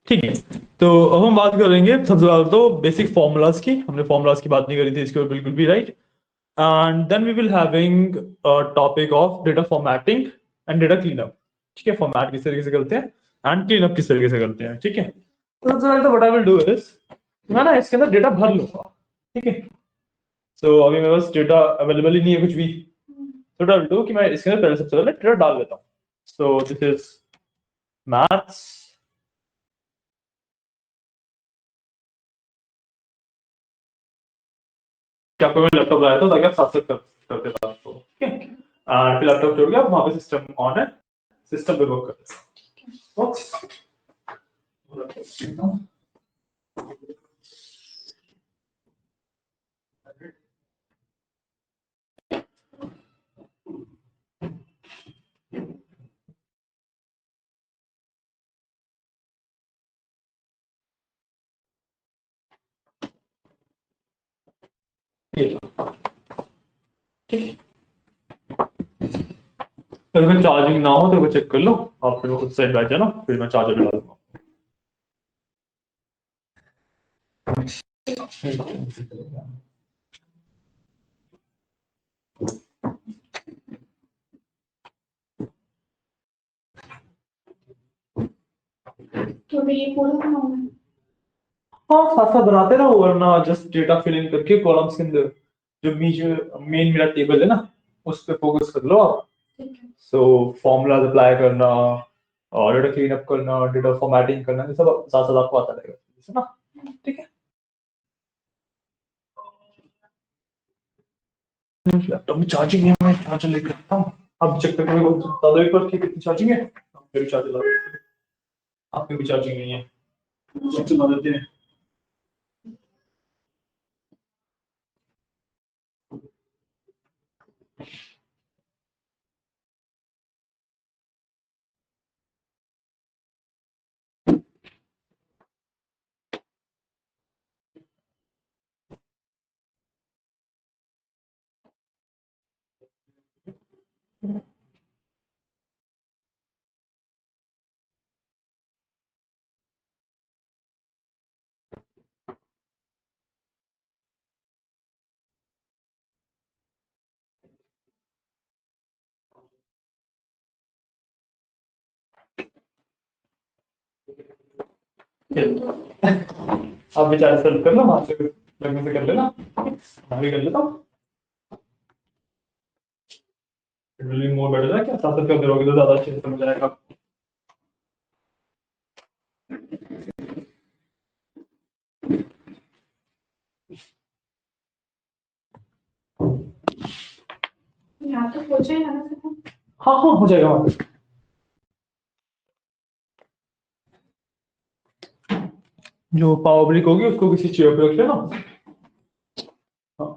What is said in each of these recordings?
ठीक है। तो अब हम बात करेंगे सबसे पहले तो बेसिक फॉर्मूलाज की। हमने फॉर्मूलाज की बात नहीं करी थी इसके ऊपर बिल्कुल भी, right. And then we will having topic of data formatting and data cleanup. ठीक है, फॉर्मेट किस तरीके से करते हैं एंड क्लीनअप किस तरीके से करते हैं। ठीक है, तो सबसे पहले तो what I will do is मैं ना इसके अंदर डेटा भर लूंगा। ठीक है, तो अभी मेरे पास डेटा अवेलेबल ही नहीं है कुछ भी, तो व्हाट आई विल डू कि मैं इसके अंदर पहले सबसे पहले डेटा डाल देता हूँ। So this is maths. कि आपको मैं लैपटॉप लाया था ताकि आप साथ साथ करते रहो आपको। ठीक है, फिर लैपटॉप जोड़ के आप वहाँ पे सिस्टम ऑन है, सिस्टम पे वर्क करते हैं। ठीक है, अगर चार्जिंग ना हो तो वो चेक कर लो, आप फिर उस साइड बैठ जाना, फिर मैं चार्जर लगा दूंगा। तो भी ये पूरा बनाना है। हाँ, साथ साथ बनाते रहो, वरना जस्ट डेटा फिल इन करके कॉलम्स के अंदर जो मेन मेरा टेबल है ना, उस पर फोकस कर लो आप। ठीक है। सो फॉर्मूला अप्लाई करना और डेटा क्लीन अप करना, डेटा फॉर्मेटिंग करना, ये सब साथ साथ आपको आता रहेगा, है ना। ठीक है, लैपटॉप में चार्जिंग है, मैं चार्जर लेकर आता हूँ। अब चेक करके मेरे को बता दो एक बार कि कितनी चार्जिंग है। मेरी चार्जर लगा दो। आपकी भी चार्जिंग नहीं है, सबसे मदद है। आप भी चार्ज सेट कर लो, वहां से लगने से कर लेना, मैं भी कर लेता हूँ। ड्रिलिंग मोड बैठ जाए क्या, साथ साथ करते रहोगे तो ज्यादा अच्छे से समझ आएगा। यहाँ तो हो जाएगा ना फिर। हाँ हाँ, हो जाएगा वहां पे। जो पावर ब्रिक होगी उसको किसी चेयर पे रख लेना। हाँ,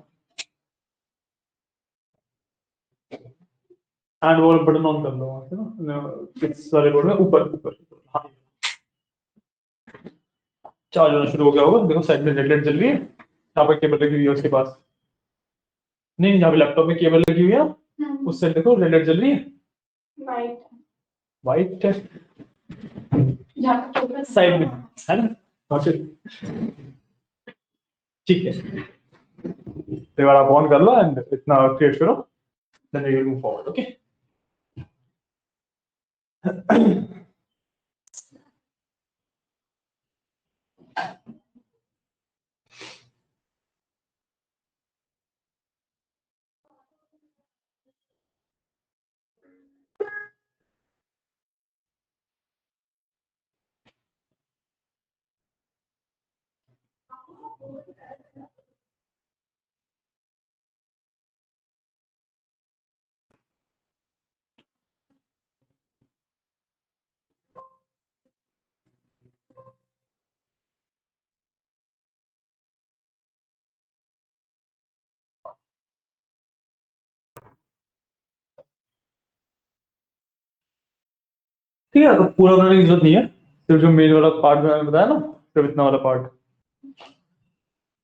एंड वो बटन ऑन कर लो वहां से ना, इस वाले बोर्ड में ऊपर ऊपर। हाँ, चार्ज होना शुरू हो गया होगा, देखो साइड में रेड लाइट जल रही है, यहाँ पे केबल लगी हुई है उसके पास। नहीं, यहाँ पे लैपटॉप में केबल लगी हुई है, उस साइड देखो रेड लाइट जल रही है। वाइट। व्हाइट है यहाँ पे टोटल साइड में, है ना। वहाँ से ठीक है, तो एक बार आप ऑन कर लो एंड इतना क्रिएट करो, then we will move forward. Okay, ठीक है, तो पूरा बनाने की जरूरत नहीं है, सिर्फ जो मेन वाला पार्ट मैंने बताया ना, सिर्फ इतना वाला पार्ट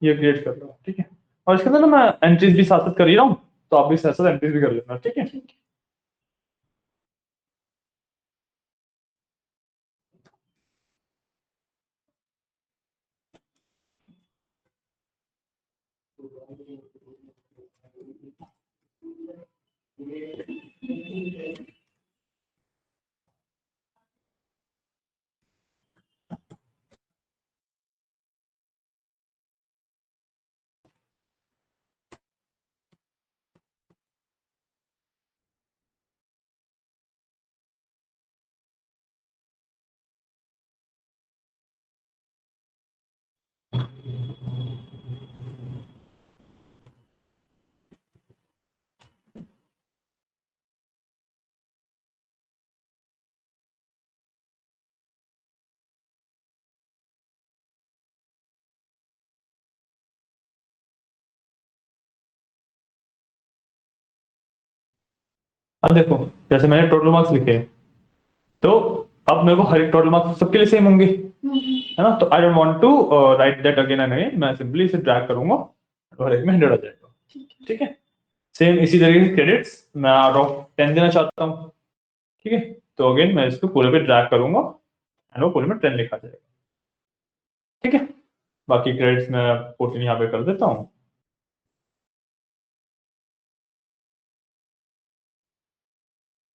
ये क्रिएट कर लो। ठीक है, और इसके अंदर ना मैं एंट्रीज भी साथ साथ कर ही रहा हूँ, तो आप भी साथ साथ एंट्रीज भी कर लेना। ठीक है, अब देखो, जैसे मैंने टोटल मार्क्स लिखे, तो अब मेरे को हर एक टोटल मार्क्स सबके लिए सेम होंगे, है ना? तो I don't want to write that again and again, मैं सिंपली इसे ड्रैग करूंगा और हर एक में 100 आ जाएगा। ठीक है, सेम इसी तरीके से क्रेडिट्स मैं आउट ऑफ 10 देना चाहता हूँ। ठीक है, तो अगेन मैं इसको पूरे पे ड्रैग करूंगा एंड वो पूरे में 10 लिखा जाएगा। ठीक है, बाकी क्रेडिट्स मैं 14 यहाँ पे कर देता हूँ।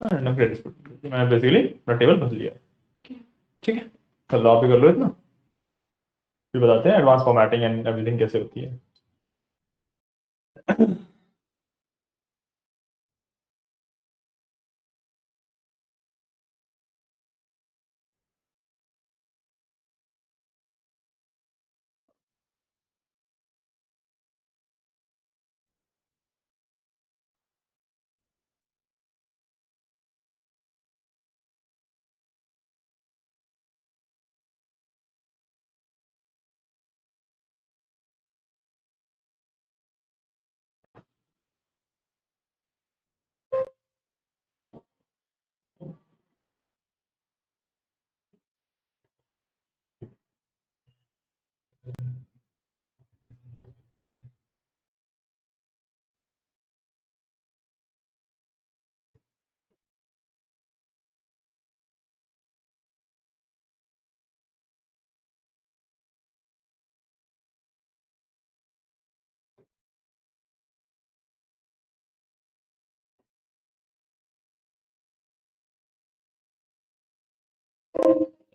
क्रेडिट्स मैंने बेसिकली अपना टेबल भर लिया। ठीक है, तो लॉ भी कर लो इतना, फिर बताते हैं एडवांस फॉर्मेटिंग एंड एवरीथिंग कैसे होती है।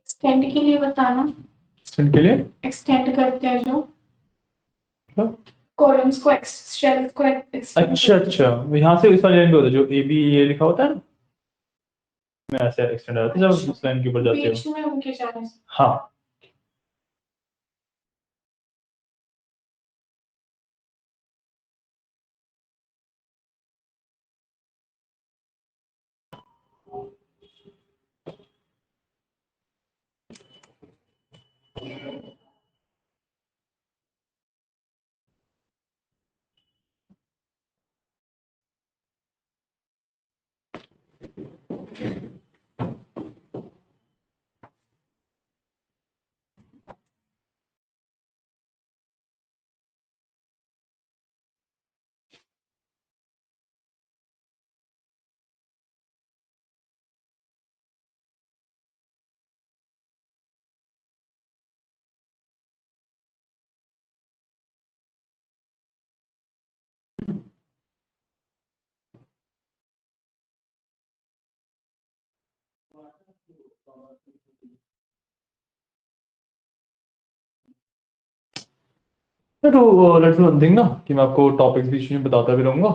एक्सटेंड के लिए बताना। एक्सटेंड के लिए एक्सटेंड करते हैं जो मतलब? कॉलम्स को शेल्स को extend अच्छा अच्छा, यहाँ से इस वाले लाइन पे होता है जो ए बी ये लिखा होता है ना, मैं ऐसे एक्सटेंड आता है जब उस लाइन के ऊपर जाते हो। बीच में उनके जाने से। हाँ, तो लेट्स वन थिंग ना कि मैं आपको टॉपिक्स बीच में बताता भी रहूंगा,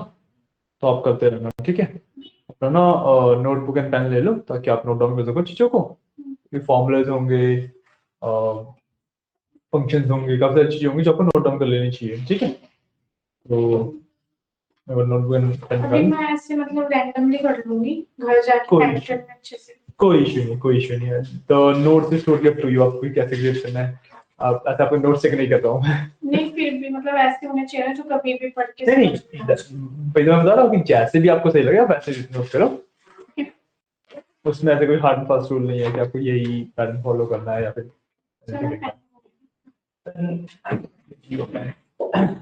तो आप करते रहना। ठीक है, अपना ना नोटबुक एंड पेन ले लो ताकि आप नोट डाउन कर सको चीजों को। फॉर्मूलाज होंगे, फंक्शंस होंगे, काफी सारी चीजें होंगी जो आपको नोट डाउन कर लेनी चाहिए। ठीक है, तो नोटबुक एंड पेन अभी निकाल। मैं ऐसे मतलब रैंडमली कर लूंगी, घर जाके कोई टाइप इशू करना अच्छे से। कोई इशू नहीं, कोई इशू नहीं है। तो notes is totally up to you, आपको कैसे क्रिएट करना है। आप ऐसा आपको नोट चेक नहीं कर रहा हूँ मैं। नहीं फिर भी मतलब ऐसे होने चाहिए ना जो कभी भी पढ़ के नहीं समझ में आ जाए। नहीं, पहले मैं बता रहा हूँ कि जैसे भी आपको सही लगे आप वैसे नोट करो। उसमें ऐसे कोई हार्ड एंड फास्ट रूल नहीं है कि आपको यही पैटर्न फॉलो करना है या फिर चलो anything like that.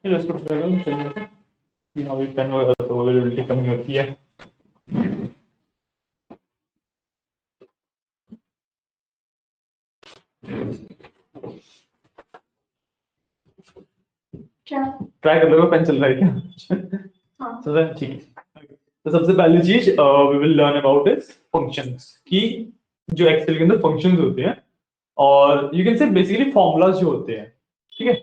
चलो इसको ट्राई यहाँ भी पेन वगैरह तो अवेलेबिलिटी कमी होती है। क्या? ट्राई कर लो, पेन चल रहा है क्या? हाँ। तो ठीक है। तो सबसे पहली चीज we will learn about is functions, कि जो एक्सेल के अंदर फंक्शंस होते हैं और you can say basically formulas जो होते हैं, ठीक है,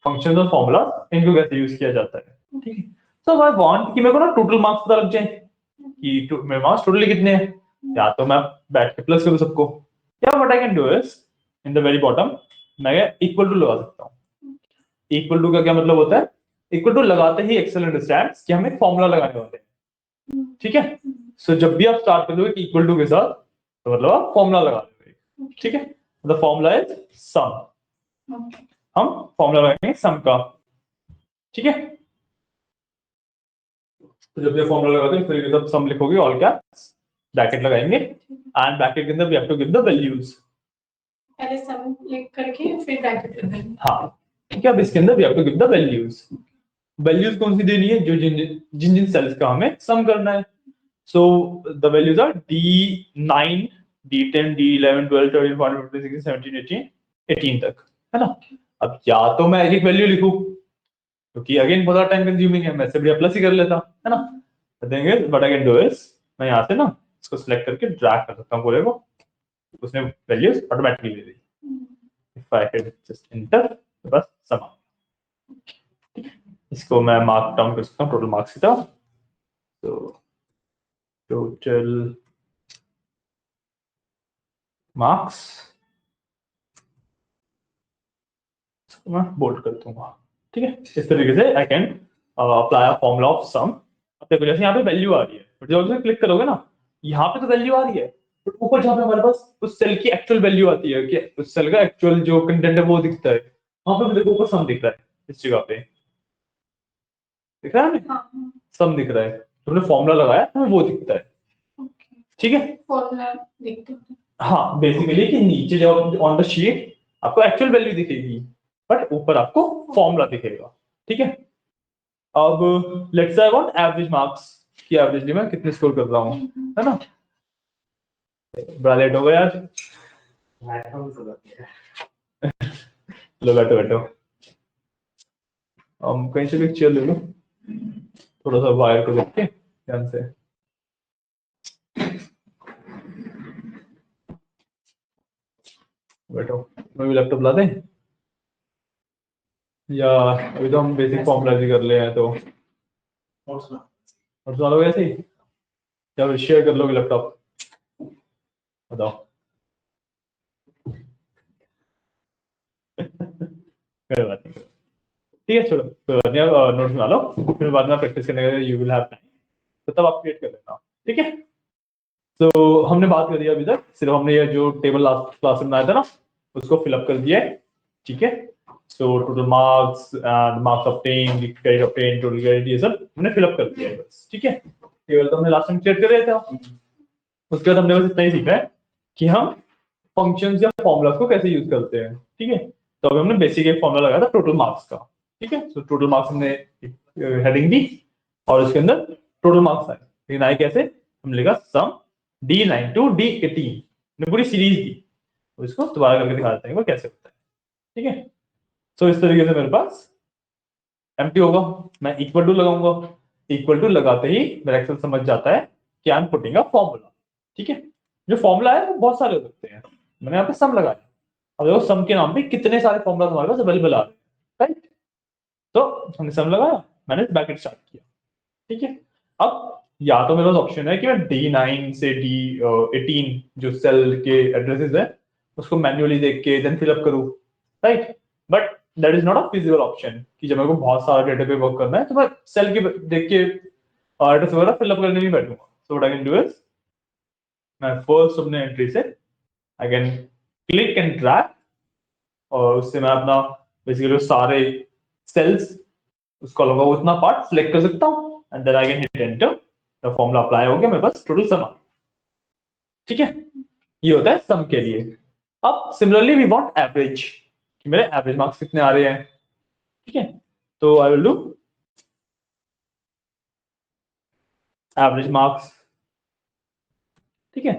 फंक्शंस और फॉर्मूला इनको कैसे यूज किया जाता है, ठीक है। सो आई वांट कि मेरे को ना टोटल मार्क्स पता लग जाए कि मेरे मार्क्स टोटली कितने हैं, या तो मैं बैठ के प्लस करूं सबको, या what I can do is in the very bottom मैं इक्वल टू लगा सकता हूँ। इक्वल टू का क्या मतलब होता है? इक्वल टू लगाते ही एक्सेल अंडरस्टैंड्स कि हमें फॉर्मूला लगाने होते हैं, ठीक है। सो जब भी आप स्टार्ट करोगे इक्वल टू के साथ तो मतलब आप फॉर्मूला लगा दोगे, ठीक है। द फॉर्मूला इज सम, हम फॉर्मूला लगाएंगे सम का, ठीक है। तो जब ये फॉर्मूला लगाते हैं फिर जब सम लिखोगे ऑल कैप्स ब्रैकेट लगाएंगे एंड ब्रैकेट के अंदर we have to give the values. पहले सम लिख करके फिर ब्रैकेट लगाएंगे। हाँ, ठीक है। अब इसके अंदर we have to give the values. Values कौन सी देनी है? जो जिन जिन जिन सेल्स का हमें सम करना है। So the values are D9, D10, D11, 12, 13, 14, 15, 16, 17, 18, 18 तक, है ना। अब या तो मैं एक एक वैल्यू लिखूं क्योंकि अगेन बहुत टाइम कंज्यूमिंग है, मैं से बढ़िया प्लस ही कर लेता, है ना। देंगे but I can do is मैं यहाँ से ना इसको सिलेक्ट करके ड्रैग कर सकता हूँ पूरे को, उसने वैल्यूज ऑटोमेटिकली ले ली। If I hit just enter बस सम, इसको मैं मार्क डाउन कर सकता हूँ टोटल मार्क्स की तरफ। तो टोटल मार्क्स मैं बोल्ड कर दूंगा, ठीक है। इस तरीके से I can apply a formula of sum. अब देखो जैसे यहाँ पे वैल्यू आ रही है, बट जब क्लिक करोगे ना यहाँ पे तो वैल्यू आ रही है, बट ऊपर जहाँ पे हमारे पास उस सेल की एक्चुअल वैल्यू आती है कि उस सेल का एक्चुअल जो कंटेंट है वो दिखता है, वहां पे देखो ऊपर सम दिख रहा है, इस जगह पे दिख रहा है ना, हाँ। सम दिख रहा है। तुमने फॉर्मूला लगाया तो वो दिखता है, ठीक है। फॉर्मूला देखते हैं। हाँ, बेसिकली कि नीचे जब ऑन द शीट आपको एक्चुअल वैल्यू दिखेगी बट ऊपर आपको फॉर्मूला दिखेगा, ठीक है। अब let's say I want average marks कि एवरेजली मैं कितने स्कोर कर रहा हूँ, है ना। बड़ा लेट हो गया यार, लो बैठो बैठो, कहीं से भी चेयर ले लो, थोड़ा सा वायर को देख के ध्यान से। बैठो, मैं भी लैपटॉप ला दें या अभी तो हम बेसिक फॉर्मूला ही कर ले हैं तो और सुना लोगे ऐसे ही या शेयर कर लोगे लैपटॉप, बताओ। कोई बात नहीं, ठीक है, छोड़ो कोई बात नहीं, अब नोट्स बना लो, फिर बाद में प्रैक्टिस करने के यू विल हैव टाइम, तो तब आप क्रिएट कर लेना, ठीक है। तो हमने बात करी अभी तक, सिर्फ हमने ये जो टेबल लास्ट क्लास में बनाया था ना उसको फिलअप कर दिया है, ठीक है। So total marks and marks obtain, credit obtain, total credit, ये सब हमने फिलअप कर दिया है बस, ठीक है। टेबल तो हमने लास्ट टाइम क्रिएट कर रहे थे, उसके बाद हमने बस इतना ही सीखा है कि हम फंक्शंस या फॉर्मूलास को कैसे यूज करते हैं, ठीक है। तो अभी हमने बेसिक एक फॉर्मूला लगाया था टोटल मार्क्स का, ठीक है। तो टोटल मार्क्स हमने हेडिंग दी और उसके अंदर टोटल मार्क्स आए, लेकिन आए कैसे? हमने लिखा सम D9 to D18 ने पूरी सीरीज दी, तो इसको दोबारा करके दिखा देते हैं वो कैसे होता है, ठीक है। तो इस तरीके से मेरे पास एम्प्टी होगा, मैं इक्वल टू लगाऊंगा, इक्वल टू लगाते ही मेरा एक्सेल समझ जाता है कि I am putting a formula, ठीक है। जो फॉर्मूला है वो बहुत सारे हो सकते हैं, मैंने यहाँ पे सम लगाया, अब देखो सम के नाम पे कितने सारे फॉर्मूला हमारे पास अवेलेबल आ रहे हैं, राइट। तो हमने सम लगाया, मैंने ब्रैकेट स्टार्ट किया, ठीक है। अब या तो मेरे पास ऑप्शन है कि मैं D9 से D18 जो सेल के एड्रेसेस है उसको मैन्युअली देख के देन फिलअप करूं, right. But that is not a feasible option कि जब मेरे को बहुत सारा डेटा पे वर्क करना है तो मैं सेल के देख के एड्रेस वगैरह फिलअप करने नहीं बैठूंगा। सो what I can do is मैं फर्स्ट अपने एंट्री से I can click and drag और उससे मैं अपना बेसिकली सारे सेल्स उस कॉलम का उतना पार्ट सिलेक्ट कर सकता हूँ and then I can hit enter, the formula apply हो गया, मेरे पास टोटल सम, ठीक है। ये होता है सम के लिए। अब सिमिलरली वी वांट एवरेज कि मेरे एवरेज मार्क्स कितने आ रहे हैं। ठीक है, तो आई विल डू एवरेज मार्क्स। ठीक है,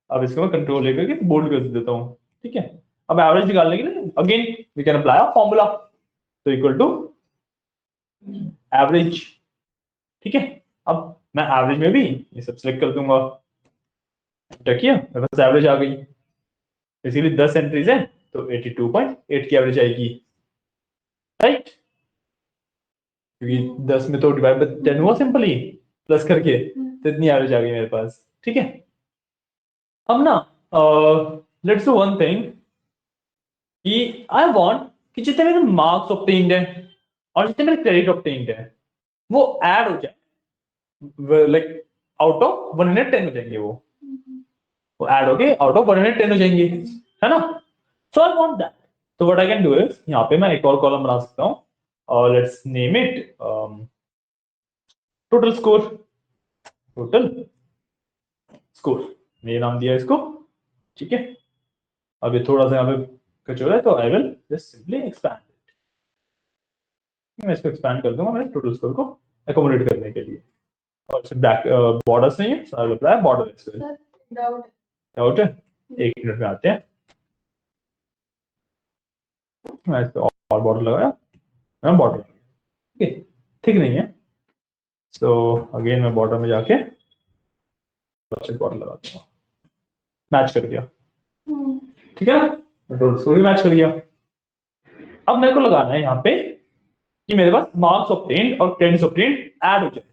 अब इसको मैं कंट्रोल लेकर के बोल्ड कर देता हूं। ठीक है, अब एवरेज निकालने के लिए again we can apply a formula, तो इक्वल टू एवरेज। ठीक है, अब मैं एवरेज में भी ये सब सिलेक्ट कर दूंगा। देखिए मेरे पास एवरेज आ गई, इसीलिए 10 एंट्रीज है तो 82.8 की एवरेज आएगी, राइट। क्योंकि 10 में तो डिवाइड बाय 10 हुआ सिंपली प्लस करके, तो इतनी एवरेज आ गई मेरे पास। ठीक है, अब ना लेट्स डू वन थिंग कि आई वांट कि जितने मेरे मार्क्स ऑब्टेन्ड है और जितने मेरे क्रेडिट ऑब्टेन्ड है वो ऐड हो जाए, लाइक आउट ऑफ 110 हो जाएंगे, वो ऐड होके आउट ऑफ 110 हो जाएंगे, है ना। सो आई वांट दैट, तो what I can do is यहाँ पे मैं एक और कॉलम बना सकता हूँ और let's name it total score. Total score ये नाम दिया इसको। ठीक है, अब ये थोड़ा सा यहाँ पे कचोरा है तो I will just simply expand, मैं इसको एक्सपैंड कर दूंगा मेरे टोटल स्कोर को अकोमोडेट करने के लिए। और बैक बॉर्डर्स नहीं है, so I will apply border as well. Doubt है, एक मिनट में आते हैं। मैं इस पे और बॉर्डर लगाया, मैं बॉर्डर, ठीक है, ठीक नहीं है, सो अगेन मैं बॉर्डर में जाके बॉर्डर लगा दूंगा, मैच कर दिया। ठीक है ना, टोटल स्कोर भी मैच कर दिया। अब मेरे को लगाना है यहाँ पे कि मेरे पास मार्क्स ऑब्टेन्ड और क्रेडिट्स ऑब्टेन्ड ऐड हो जाए।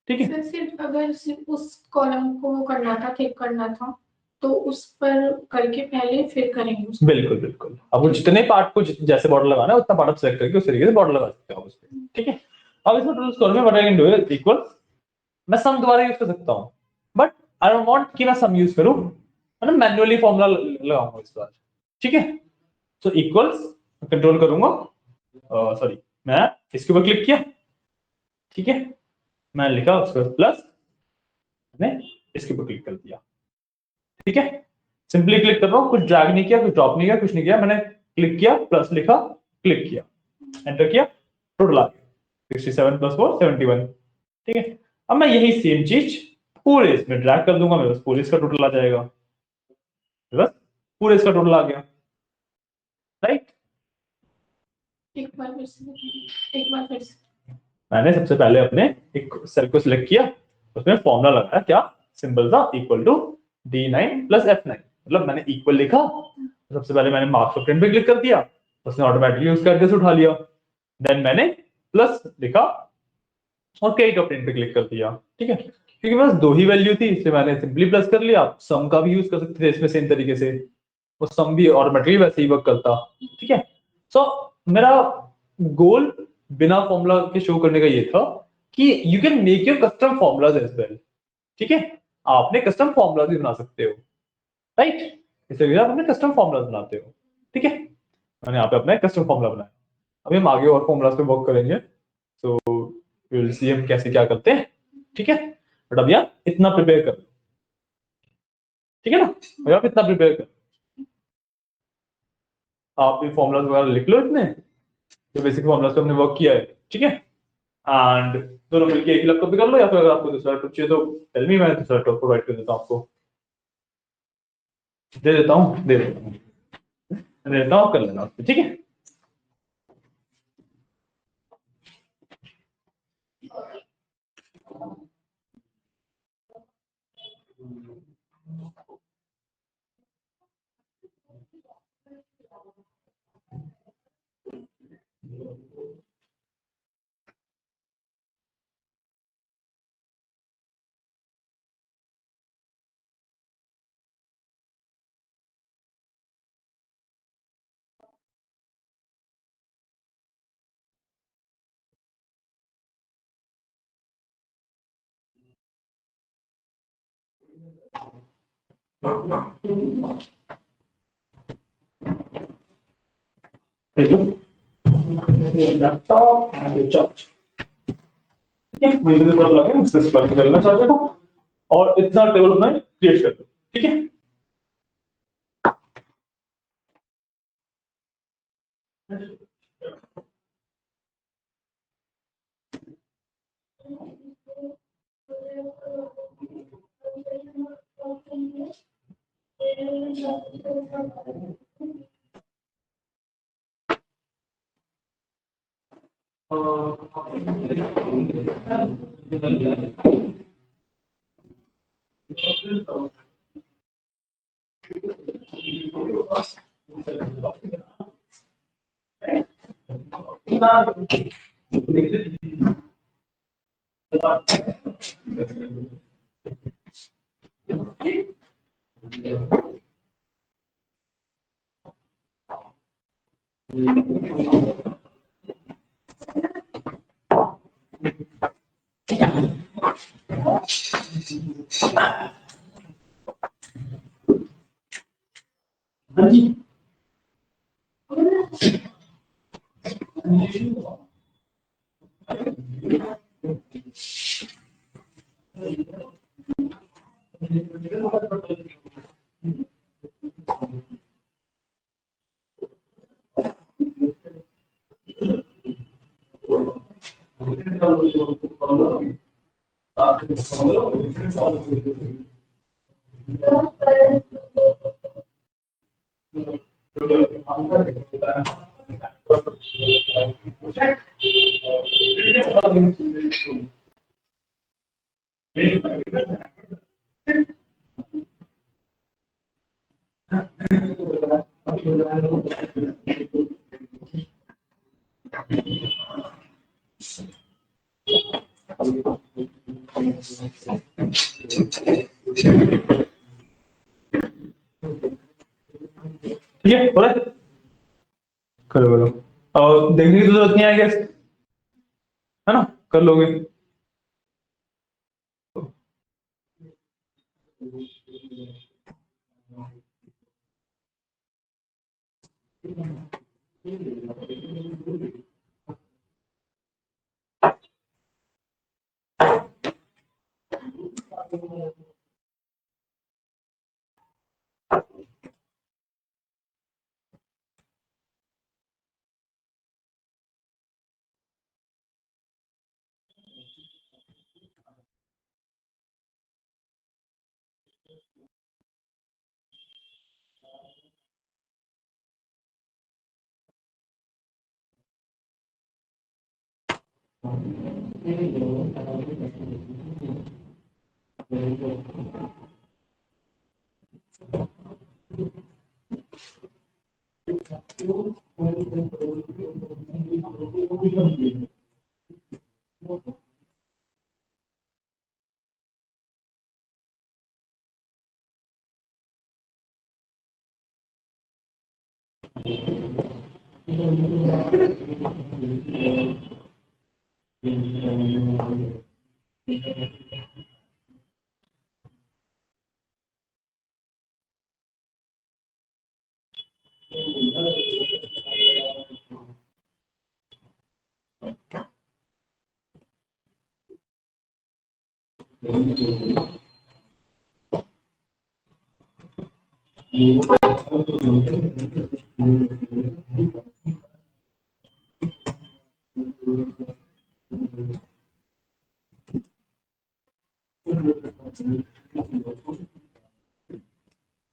ठीक है, सर सिर्फ अगर सिर्फ उस कॉलम को करना था, क्लिक करना था, तो उस पर करके पहले फिर करेंगे उसको। बिल्कुल बिल्कुल, अब वो जितने पार्ट को जैसे बॉर्डर लगाना है उतना पार्ट आप सेलेक्ट करके उस तरीके से बॉर्डर लगा सकते हो उस पे। ठीक है, अब इसमें टोटल स्कोर में what I can do is equal, मैं सम दोबारा यूज कर सकता हूं, बट आई डोंट वांट कि मैं सम यूज करूं, मैं मैन्युअली फॉर्मूला लगाऊंगा इस बार। ठीक है, तो इक्वल्स कंट्रोल करूंगा, सॉरी मैं इसके ऊपर क्लिक किया। ठीक है, मैं लिखा उसके प्लस, मैंने इसके ऊपर क्लिक कर दिया। ठीक है, सिंपली क्लिक कर रहा हूं, कुछ ड्रैग नहीं किया, कुछ ड्रॉप नहीं किया, कुछ नहीं किया, मैंने क्लिक किया, प्लस लिखा, क्लिक किया, एंटर किया, टोटल आ गया 67 प्लस 4 71। ठीक है, अब मैं यही सेम चीज पूरे इसमें ड्रैग कर दूंगा, मेरे पास पूरे इसका टोटल आ जाएगा, बस पूरे इसका टोटल आ गया, राइट। एक बार फिर से मैंने सबसे पहले अपने एक सेल को सिलेक्ट किया, उसमें फॉर्मूला लगाया, क्या सिंबल था, equal to D9 plus F9, मतलब मैंने इक्वल लिखा, सबसे पहले मैंने मार्क्स ऑफ 10 पे क्लिक कर दिया, उसने ऑटोमेटिकली उसका एड्रेस उठा लिया, देन मैंने प्लस लिखा और क्रेडिट ऑफ 10 पे क्लिक कर दिया। ठीक है, क्योंकि बस दो ही वैल्यू थी इसलिए मैंने सिंपली प्लस कर लिया, सम का भी यूज कर सकते थे इसमें सेम तरीके से, वो सम भी ऑटोमेटिकली वैसे ही वर्क करता। ठीक है, सो मेरा गोल बिना फॉर्मूला के शो करने का ये था कि you can make your custom formulas as well. ठीक है, आपने कस्टम फॉर्मूलाज भी बना सकते हो, राइट, इस तरीके से आप अपने कस्टम फॉर्मूलाज बनाते हो। ठीक है, मैंने यहाँ पे अपना कस्टम फॉर्मूला बनाया, अभी हम आगे और फॉर्मूलाज पे वर्क करेंगे, तो विल सी हम कैसे क्या करते हैं। ठीक है, बट अभी आप इतना प्रिपेयर कर, ठीक है ना, अभी आप इतना प्रिपेयर कर, आप ये फॉर्मूलाज वगैरह लिख लो इतने, जो बेसिक फॉर्मूलाज पे हमने वर्क किया है। ठीक है, एंड दोनों मिलकर एक लैपटॉप भी कर लो, या फिर अगर आपको दूसरा लैपटॉप चाहिए तो टेल मी, मैं दूसरा लैपटॉप प्रोवाइड कर देता हूँ आपको, दे देता हूँ, दे देता हूँ, कर लेना उससे। ठीक है, लैपटॉप एंड चार्ज, ठीक है, मुझे तो लगे उससे प्लग करना चाहते हो और इतना टेबल अपना क्रिएट कर दो। ठीक है, ठीक है, बोला करो करो। और देखने की तो जरूरत नहीं है, गेस है ना, कर लोगे।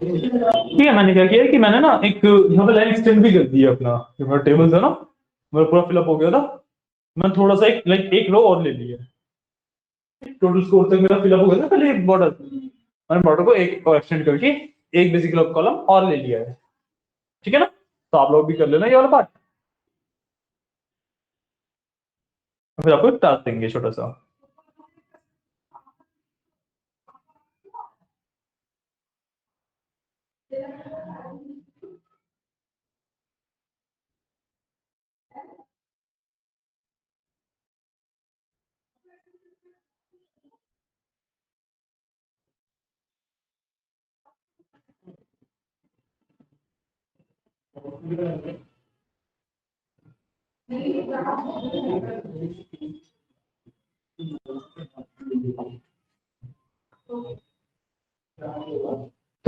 ठीक है, मैंने क्या किया कि मैंने ना एक यहाँ पे लाइन एक्सटेंड भी कर दी है अपना, जो मेरा टेबल था ना, मेरा पूरा फिलअप हो गया था। मैं थोड़ा सा एक रो और ले लिया, टोटल स्कोर तक मेरा फिलअप हो गया था पहले बॉर्डर। मैंने बॉर्डर को एक और एक्सटेंड करके एक बेसिक कॉलम और ले लिया है। ठीक है ना, तो आप लोग भी कर लेना ये वाला पार्ट, फिर आपको एक टास्क देंगे छोटा सा।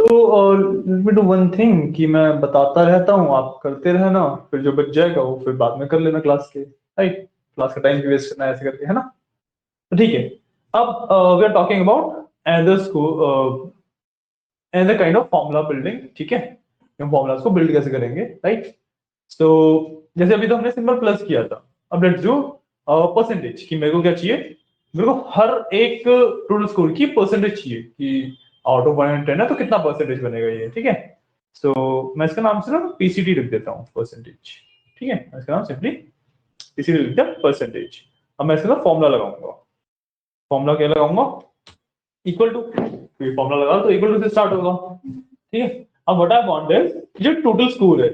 तो let me do one thing कि मैं बताता रहता हूँ, आप करते रहना, फिर जो बच जाएगा वो फिर बाद में कर लेना क्लास के, राइट? क्लास का टाइम भी वेस्ट करना है ऐसे करके, है ना? तो ठीक है। अब we are talking about another school, another kind of formula building, ठीक है? हम फॉर्मूलाज को बिल्ड कैसे करेंगे, राइट? तो जैसे अभी तो हमने सिंपल प्लस किया था, अब लेट्स डू परसेंटेज, कि मेरे को क्या चाहिए, मेरे को हर एक टोटल स्कोर की परसेंटेज चाहिए कि आउट ऑफ 110 है तो कितना परसेंटेज बनेगा ये, ठीक है? सो मैं इसका नाम से ना पीसीटी लिख देता हूँ, परसेंटेज, ठीक है? मैं इसका नाम सिंपली पीसीटी लिख दिया, परसेंटेज। अब मैं इसका फॉर्मूला लगाऊंगा, फॉर्मूला क्या लगाऊंगा, इक्वल टू, फॉर्मूला लगा तो इक्वल टू से स्टार्ट होगा, ठीक है? अब व्हाट आई वांट इज जो टोटल स्कोर है,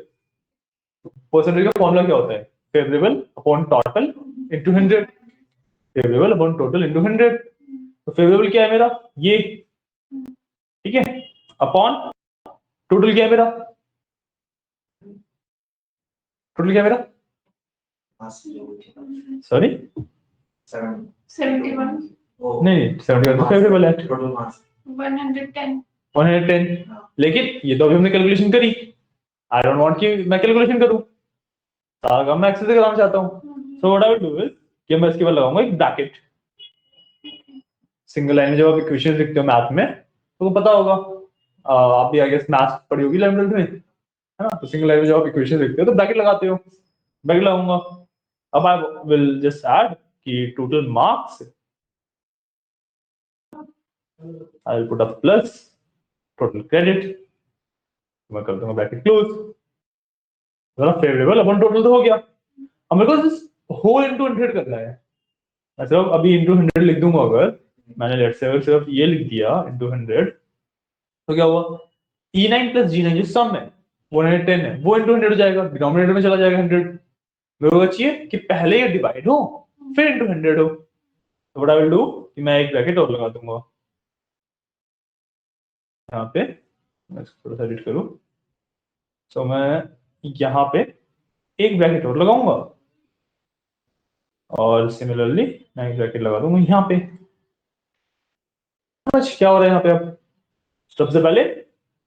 परसेंटेज का फॉर्मूला क्या होता है, favourable upon total into 100, favourable upon total into 100। तो फेवरेबल क्या है मेरा, ये, ठीक है? अपॉन टोटल क्या है मेरा, टोटल क्या है मेरा, सॉरी 71, नहीं 71 तो फेवरेबल है, 110, 110, लेकिन ये तो अभी हमने कैलकुलेशन करी, आई डोंट वांट कि मैं कैलकुलेशन करूं, सारा काम मैं एक्सेल से कराना चाहता हूं। सो what I will do is कि मैं इसके बाद लगाऊंगा एक ब्रैकेट, सिंगल लाइन में जब आप इक्वेशन लिखते हो मैथ में तो पता होगा, आप भी आई गेस मैथ पढ़ी होगी 11th में, है ना? तो सिंगल लाइन में जब आप इक्वेशन लिखते हो तो ब्रैकेट लगाते हो, ब्रैकेट लगाऊंगा। अब आई विल जस्ट ऐड कि total marks, I will put a plus total credit, मैं कर दूंगा ब्रैकेट क्लोज, फेवरेबल अपन टोटल तो हो गया। अब मेरे को होल इनटू 100 करना है, मतलब अभी इनटू 100 लिख दूंगा, अगर मैंने लेट्स से अगर सिर्फ ये लिख दिया इनटू 100 तो क्या हुआ, E9 प्लस G9 जो सम है 110 है वो इनटू 100 हो जाएगा, डिनोमिनेटर में चला जाएगा 100। मेरे को चाहिए कि पहले ये डिवाइड हो फिर इनटू 100 हो, तो व्हाट आई विल डू कि मैं एक ब्रैकेट और लगा दूंगा यहाँ पे, मैं इसको थोड़ा सा एडिट करूँ, सो मैं यहाँ पे एक ब्रैकेट और लगाऊंगा और सिमिलरली मैं एक ब्रैकेट लगा दूंगा यहाँ पे। समझ क्या हो रहा है यहाँ पे? अब सबसे पहले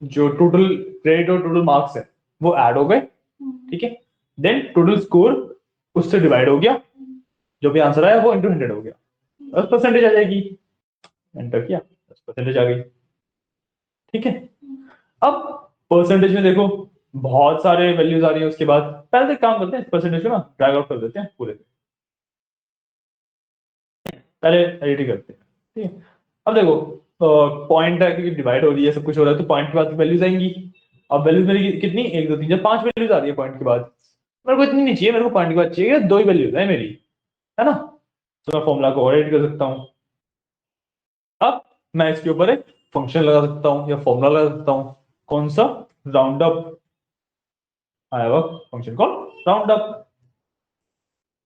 जो टोटल क्रेडिट और टोटल मार्क्स है वो ऐड हो गए, ठीक है? देन टोटल स्कोर उससे डिवाइड हो गया, जो भी आंसर आया वो इंटू 100 हो गया, बस परसेंटेज आ जाएगी, एंटर किया बस परसेंटेज आ गई, ठीक है? अब परसेंटेज में देखो बहुत सारे वैल्यूज आ रही है, उसके बाद पहले तो एक काम करते हैं, परसेंटेज को ना ड्रैग आउट कर देते हैं पूरे, पहले एडिट करते हैं, ठीक है? अब देखो पॉइंट है क्योंकि डिवाइड हो रही है, सब कुछ हो रहा है, तो पॉइंट के बाद वैल्यूज आएंगी। अब वैल्यूज मेरी कितनी, 1 2 3 4 5 वैल्यूज आ रही है पॉइंट के बाद, मेरे को इतनी नहीं चाहिए, मेरे को पॉइंट के बाद चाहिए 2 ही वैल्यूज है मेरी, है ना? तो मैं फॉर्मूला को और एडिट कर सकता हूँ। अब मैं इसके ऊपर एक फंक्शन लगा सकता हूँ या फॉर्मूला लगा सकता हूँ, कौन सा, round up, I have a function call round up,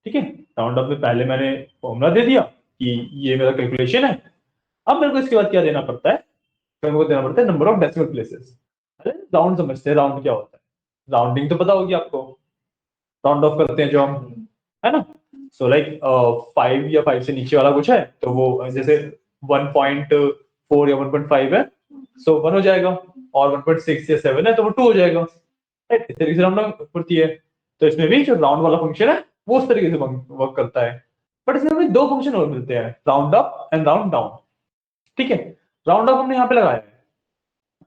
ठीक है? राउंड अप में पहले मैंने फॉर्मूला दे दिया कि ये मेरा कैलकुलेशन है। अब मेरे को इसके बाद क्या देना पड़ता है, तो मेरे को देना पड़ता है नंबर ऑफ डेसिमल प्लेसेस। अरे राउंड समझते हैं, राउंड क्या होता है, राउंडिंग तो पता होगी आपको, राउंड ऑफ करते हैं जो हम, है ना? सो लाइक 5 या 5 से नीचे वाला कुछ है तो वो जैसे 1.4 या 1.5 है, सो 1 हो जाएगा, और 1.6 या 7 है तो वो 2 हो जाएगा, राइट? इस तरीके से राउंड होती है। तो इसमें भी जो राउंड वाला फंक्शन है वो उस तरीके से वर्क करता है, बट इसमें हमें दो फंक्शन और मिलते हैं, round up and round down, ठीक है? राउंड अप हमने यहाँ पे लगाया है,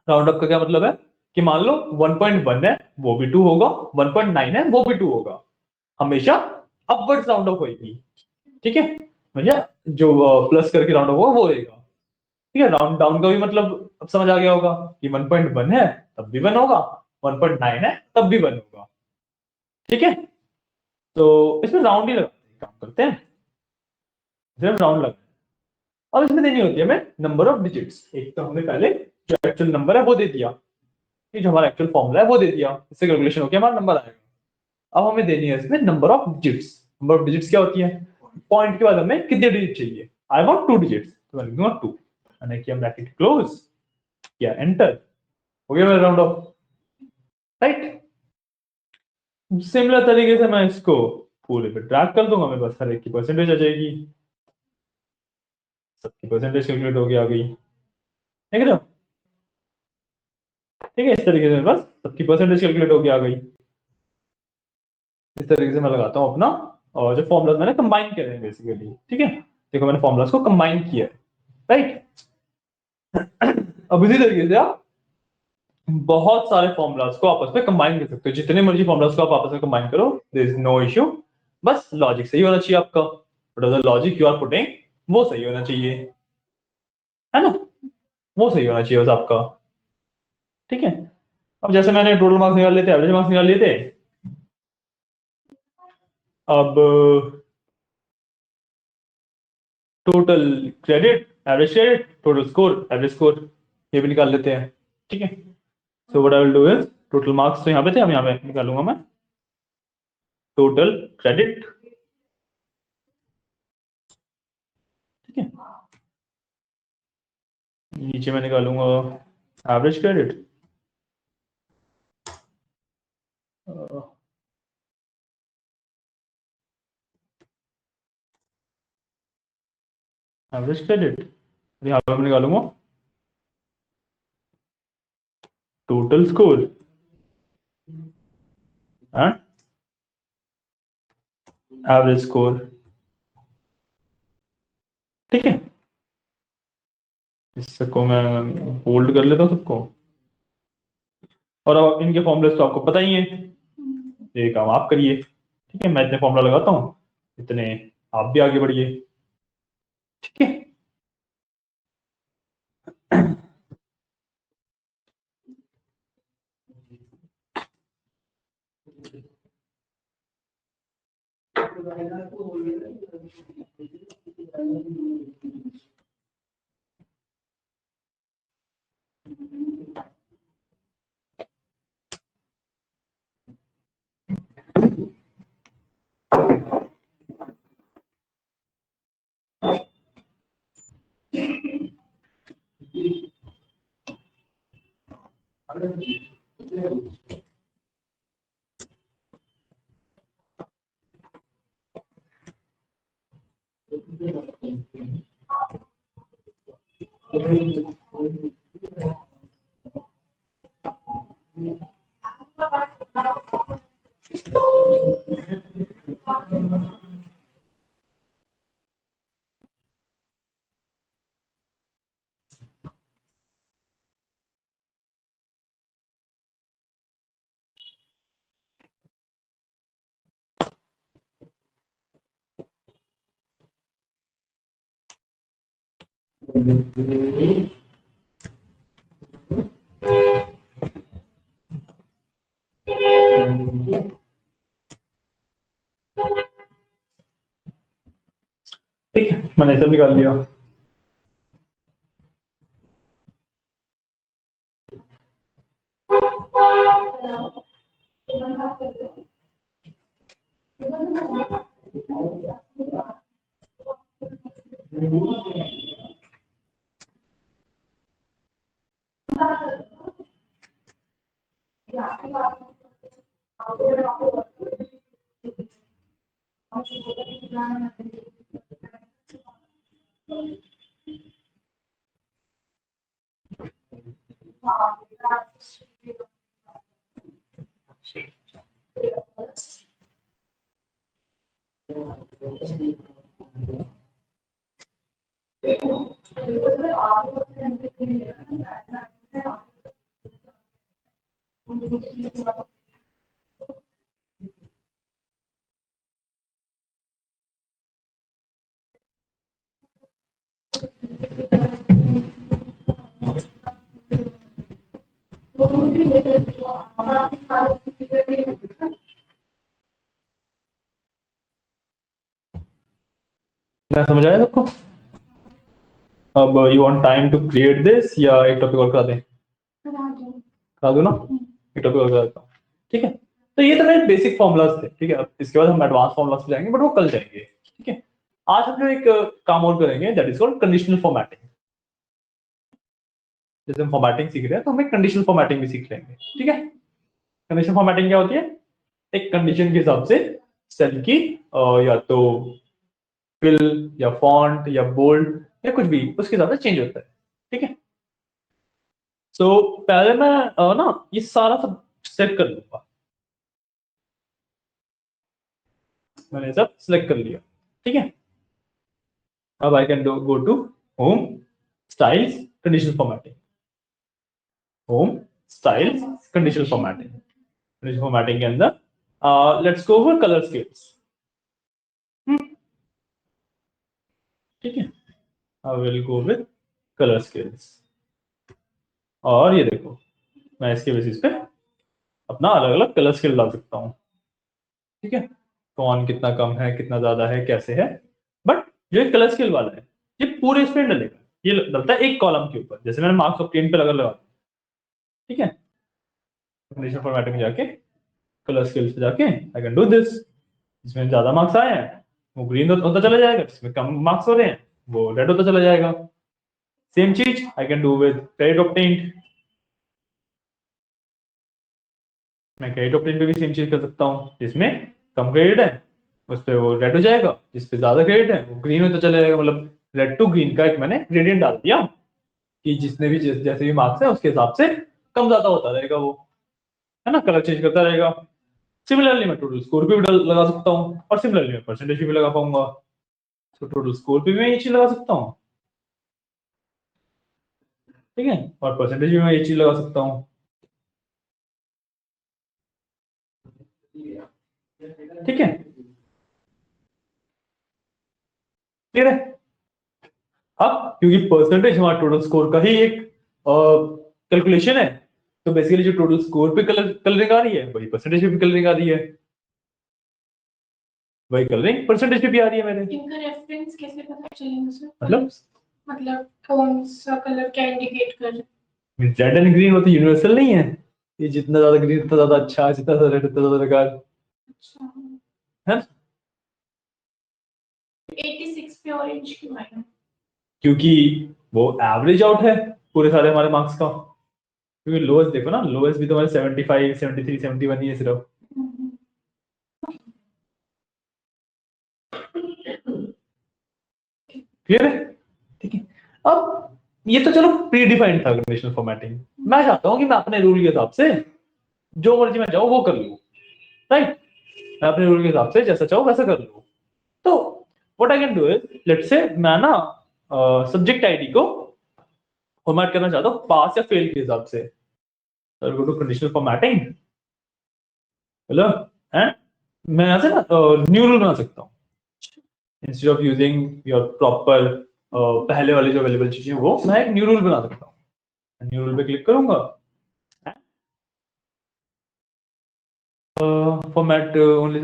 राउंड अप का क्या मतलब है कि मान लो 1.1 है वो भी 2 होगा, 1.9 है वो भी 2 होगा, हमेशा अपवर्ड्स राउंड अप होगी, ठीक है? भैया जो प्लस करके राउंड अप होगा वो होगा, ठीक है? राउंड डाउन का भी मतलब अब समझ आ गया होगा कि 1.1 है तब भी 1 होगा, 1.9 है तब भी 1 होगा, ठीक है? तो इसमें राउंड ही लगाते हैं, काम करते हैं सिर्फ राउंड लगा। अब इसमें देनी होती है हमें नंबर ऑफ डिजिट्स, एक तो हमने पहले जो एक्चुअल नंबर है वो दे दिया, ये जो हमारा एक्चुअल फॉर्मूला है वो दे दिया, इससे कैलकुलेशन होकर हमारा नंबर आएगा। अब हमें देनी है इसमें number of digits, number of digits क्या होती है, पॉइंट के बाद हमें कितने डिजिट चाहिए, आई वांट 2 डिजिट्स, तो मैं लिख दूंगा 2, मैंने किया ब्रैकेट क्लोज, किया एंटर, हो गया मेरा राउंड ऑफ, राइट? सिमिलर तरीके से मैं इसको पूरे पे ट्रैक कर दूंगा, मेरे पास हर एक की परसेंटेज आ जाएगी, सबकी परसेंटेज कैलकुलेट होगी आ गई, देख रहे हो? ठीक है, इस तरीके से बस सबकी परसेंटेज कैलकुलेट होके आ गई। इस तरीके से मैं लगाता हूँ अपना, और जो फॉर्मुलाज मैंने कंबाइन किए हैं बेसिकली। ठीक है, देखो मैंने फॉर्मुलाज को कंबाइन किया है, राइट। अब इसी तरीके से आप बहुत सारे फॉर्मुलाज को आपस में कंबाइन कर सकते हो, जितने मर्जी फॉर्मुलाज को आप आपस में कंबाइन करो, देयर इज नो इश्यू। बस लॉजिक सही होना चाहिए आपका, but logic you are putting वो सही होना चाहिए, है ना, वो सही होना चाहिए बस आपका। ठीक है, अब जैसे मैंने टोटल मार्क्स निकाल लिए थे, एवरेज मार्क्स निकाल लिए थे, अब total credit, average credit, total score, average score, ये भी निकाल लेते हैं। ठीक है, so what I will do is, total marks तो यहाँ पे थे, अब यहाँ पे निकालूंगा मैं टोटल क्रेडिट। ठीक है, नीचे मैं निकालूंगा एवरेज क्रेडिट, एवरेज क्रेडिट, यहाँ पे मैं निकालूंगा total score and average score. ठीक है, इसको मैं होल्ड कर लेता हूँ सबको, और अब इनके फॉर्मूले तो आपको पता ही है, ये काम आप करिए। ठीक है, मैं इतने फॉर्मूला लगाता हूँ, इतने आप भी आगे बढ़िए। ठीक है, ठीक है, मैंने सब निकाल लिया। क्या समझ आया सबको? अब you want time to create this, या एक टॉपिक और करा दें? करा दो ना, एक टॉपिक और करा देता हूँ। ठीक है, तो ये तो मेरे बेसिक फॉर्मुलाज थे। ठीक है, अब इसके बाद हम एडवांस फॉर्मुलाज पे जाएंगे, बट वो कल जाएंगे। ठीक है, आज हम जो एक काम और करेंगे, that is called conditional formatting. जैसे हम फॉर्मेटिंग सीख रहे हैं, तो हम एक कंडीशनल फॉर्मेटिंग भी सीख लेंगे। ठीक है, कंडीशनल फॉर्मेटिंग क्या होती है? एक कंडीशन के हिसाब से सेल की या तो फिल या फॉन्ट या बोल्ड या कुछ भी उसके हिसाब से चेंज होता है। ठीक है, सो पहले मैं ना ये सारा सब सेट कर लूंगा। मैंने सब सिलेक्ट कर लिया, ठीक है। अब I can go to home, styles, conditional formatting, home, styles, conditional formatting. Conditional formatting के अंदर let's go for colour scales, ठीक है। I will go with colour scales, और ये देखो मैं इसके बेसिस पे अपना अलग अलग कलर स्केल डाल सकता हूँ, ठीक है। कौन कितना कम है, कितना ज्यादा है, कैसे है। बट जो एक कलर स्केल वाला है ये पूरे इस पे डलेगा, ये डलता है एक कॉलम के ऊपर। जैसे मैंने मार्क्स ऑब्टेन पे लगा, ठीक है। कंडीशनल फॉर्मेटिंग में जाके कलर स्केल्स पे जाके आई कैन डू दिस। जिसमें ज्यादा मार्क्स आए हैं वो ग्रीन होता चला जाएगा, जिसमें कम मार्क्स हो रहे हैं वो रेड होता चला जाएगा। सेम चीज आई can do with credit obtained. मैं क्रेडिट ऑब्टेन्ड पे भी सेम चीज कर सकता हूँ, जिसमें कम क्रेडिट है उस पर वो रेड हो जाएगा, जिस पे ज्यादा क्रेडिट है वो ग्रीन होता चला जाएगा। मतलब रेड टू ग्रीन का एक मैंने ग्रेडियंट डाल दिया कि जिसने भी जैसे भी मार्क्स है उसके हिसाब से कम ज्यादा होता रहेगा वो, है ना, कलर चेंज करता रहेगा। सिमिलरली मैं टोटल स्कोर पे भी लगा सकता हूँ, और सिमिलरली मैं परसेंटेज भी लगा पाऊंगा। तो टोटल स्कोर पे भी मैं ये चीज लगा सकता हूँ, ठीक है, और परसेंटेज भी मैं ये चीज लगा सकता हूँ, ठीक है। क्लियर है। अब क्योंकि परसेंटेज हमारा टोटल स्कोर का ही एक कैलकुलेशन है, तो बेसिकली जो टोटल स्कोर पे कलरिंग आ रही है वही परसेंटेज पे भी कलरिंग आ रही है, वही कलरिंग परसेंटेज पे भी आ रही है मेरे। इनका रेफरेंस कैसे पता चलेगा सर? मतलब मतलब कौन सा कलर क्या इंडिकेट कर रहा है? रेड एंड ग्रीन वो तो यूनिवर्सल नहीं है, ये जितना ज्यादा ग्रीन उतना ज्यादा अच्छा, जितना ज्यादा रेड उतना ज्यादा बेकार, अच्छा, है। 86 पे ऑरेंज क्यों आया? क्योंकि वो एवरेज आउट है पूरे सारे हमारे मार्क्स का। क्योंकि लोएस्ट देखो ना, लोएस्ट भी तो हमारे 75, 73, 71 ही है सिर्फ। क्लियर है, ठीक है। अब ये तो चलो प्री डिफाइंड था कंडीशनल फॉर्मेटिंग। मैं चाहता हूं कि मैं अपने रूल के हिसाब से जो मर्जी मैं चाहूँ वो कर लूँ, राइट। मैं अपने रूल के हिसाब से जैसा चाहूँ वैसा कर लूँ। तो what I can do is, let's say मैं ना सब्जेक्ट आईडी को फॉर्मेट करना चाहता हूँ पास या फेल के हिसाब से। गो टू कंडीशनल फॉर्मेटिंग, मतलब है, मैं यहाँ से ना न्यू रूल बना सकता हूँ। Instead of using your proper पहले वाली जो अवेलेबल चीजें वो मैं एक न्यू रूल बना सकता हूँ। न्यू रूल पे क्लिक करूंगा, फॉर्मेट ओनली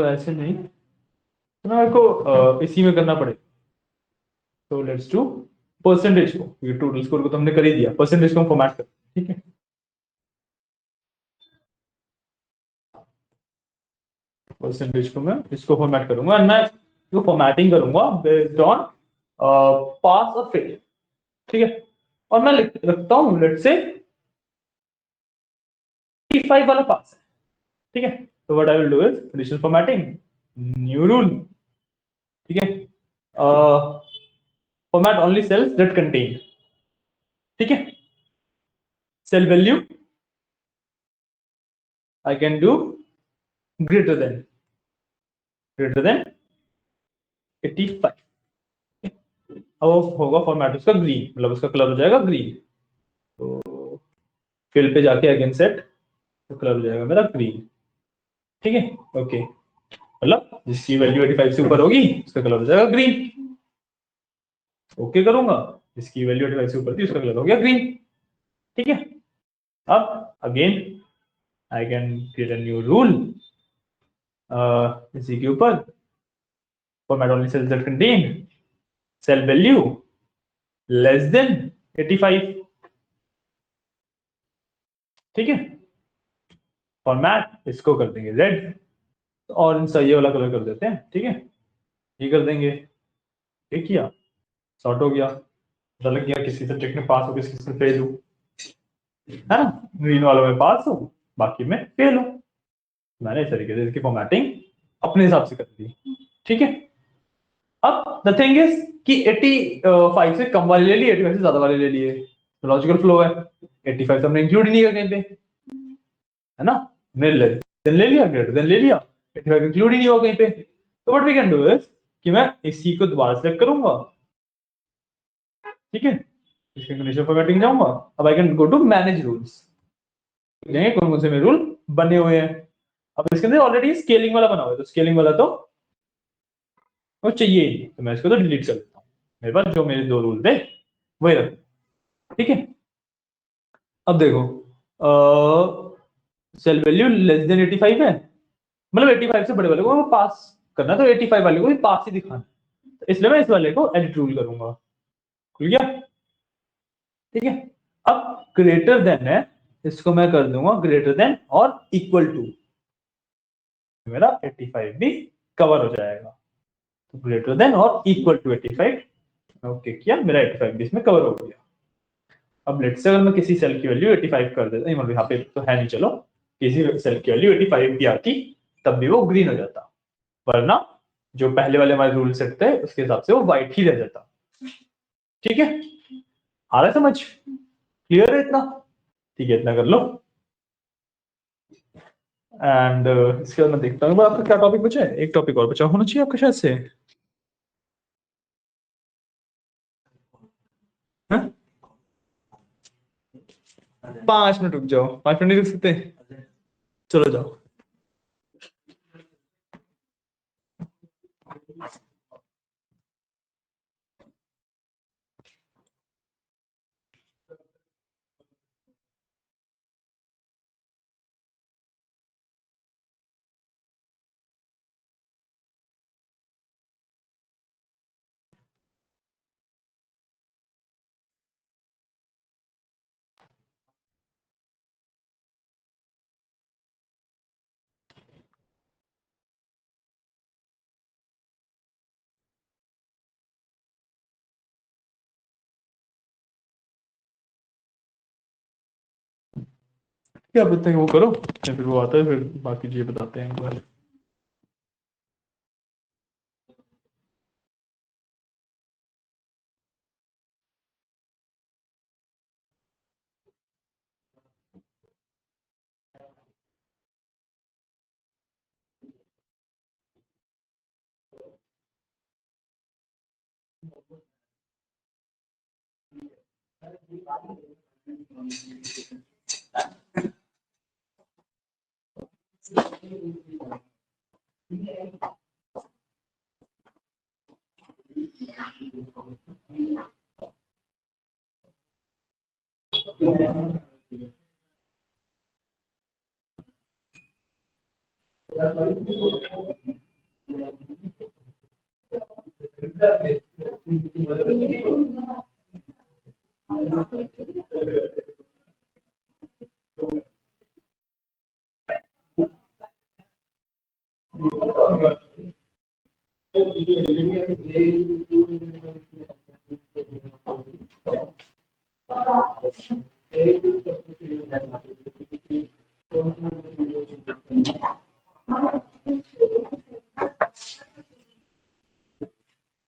ऐसे नहीं, तो मेरे को इसी में करना पड़ेगा। तो लेट्स डू परसेंटेज को, क्योंकि टोटल स्कोर को तो हमने कर ही दिया, परसेंटेज को हम फॉर्मेट कर, ठीक है। परसेंटेज को मैं इसको फॉर्मेट करूंगा, एंड मैं इसको फॉर्मेटिंग करूंगा बेस्ड ऑन पास और फेल, ठीक है। और मैं रखता हूँ लेट्स से 85 वाला पास है, ठीक है। तो what I will do is conditional formatting, new rule, ठीक है। Format only cells that contain, ठीक है। Cell value I can do greater than, greater than 85। अब होगा फॉर्मेट उसका ग्रीन, मतलब उसका कलर हो जाएगा ग्रीन। तो फिल पे जाके अगेन सेट, तो कलर हो जाएगा मेरा ग्रीन, ठीक है। ओके, मतलब जिसकी वैल्यू 85 से ऊपर होगी उसका कलर हो जाएगा ग्रीन। ओके करूंगा, जिसकी वैल्यू 85 से ऊपर थी उसका कलर हो गया ग्रीन, ठीक है। अब again I can create a new rule इसी के ऊपर, format only cells that contain cell value less than 85, ठीक है। फॉर्मेट इसको कर देंगे रेड, और इन ये वाला कलर कर देते हैं, ठीक है। ये कर देंगे, ठीक किया। सॉर्ट हो गया, पता लग गया किसी सब्जेक्ट में पास हो किसी से फेल हूँ, है ना, ग्रीन वालों में पास हूँ बाकी में फेल हूँ। मैंने इस तरीके से इसकी फॉर्मेटिंग अपने हिसाब से कर दी, ठीक है। अब द थिंग इज कि 85 से कम वाले ले लिए, 85 से ज्यादा वाले ले लिए, लॉजिकल फ्लो है। 85 तो हमने इंक्लूड ही नहीं किया कहीं पे, है ना, हमने लेस देन ले लिया, ग्रेटर देन ले लिया, 85 इंक्लूड ही नहीं हुआ कहीं पे। तो what we can do is कि मैं इसी को दोबारा सेलेक्ट करूंगा, ठीक है, इसके कंडीशन फॉर्मेटिंग जाऊंगा। अब I can go to manage rules, देखेंगे कौन कौन से मेरे रूल बने हुए हैं। अब इसके अंदर ऑलरेडी स्केलिंग वाला बना हुआ है, तो स्केलिंग वाला तो वो चाहिए ही नहीं, तो मैं इसको तो डिलीट कर देता हूँ। मेरे पास जो मेरे 2 रूल थे वही रख, ठीक है। अब देखो सेल वैल्यू लेस देन 85 है, मतलब 85 से बड़े वाले को पास करना, तो 85 वाले को भी पास ही दिखाना, तो इसलिए मैं इस वाले को एडिट रूल करूंगा, खुल गया, ठीक है। अब ग्रेटर देन है, इसको मैं कर दूंगा ग्रेटर देन और इक्वल टू, मेरा 85 भी कवर हो जाएगा। तो ग्रेटर देन और इक्वल टू 85 ओके किया, मेरा 85 भी इसमें कवर हो गया। अब लेट्स से अगर मैं किसी सेल की वैल्यू 85 कर देता, मतलब यहाँ पे तो है नहीं, चलो किसी सेल की वैल्यू 85 भी आती तब भी वो ग्रीन हो जाता, वरना जो पहले वाले हमारे रूल सेट थे उसके हिसाब से वो व्हाइट ही रह जाता, ठीक है। आ रहा है समझ, क्लियर है इतना, ठीक है, इतना कर लो। एंड इसके बाद मैं देखता हूँ आपका क्या टॉपिक बचा है, एक टॉपिक और बचा होना चाहिए आपका शायद से, हाँ? 5 मिनट रुक जाओ, 5 मिनट नहीं रुक सकते, चलो जाओ। क्या बताते हैं वो करो, या फिर वो आता है फिर बाकी चीजें बताते हैं एक बार।